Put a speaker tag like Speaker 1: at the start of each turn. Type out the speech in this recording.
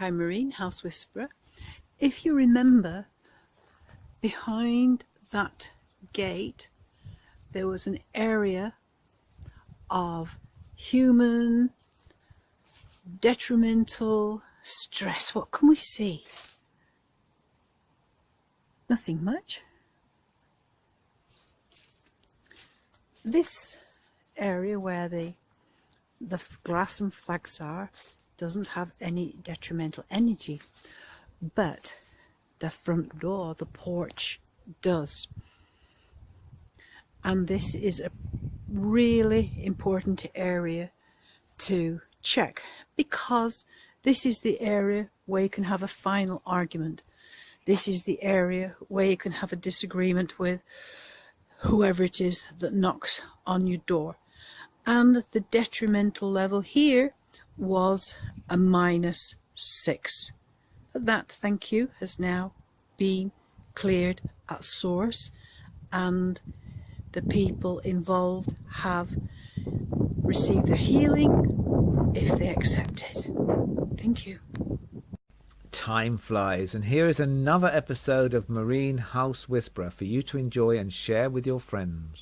Speaker 1: Hi, Marine House Whisperer. If you remember, behind that gate there was an area of human detrimental stress. What can we see? Nothing much. This area where the glass and flags are doesn't have any detrimental energy, but the front door, the porch, does. And this is a really important area to check, because this is the area where you can have a final argument. This is the area where you can have a disagreement with whoever it is that knocks on your door. And the detrimental level here was a -6. That, thank you, has now been cleared at source, and the people involved have received their healing if they accept it. Thank you.
Speaker 2: Time flies, and here is another episode of Marine House Whisperer for you to enjoy and share with your friends.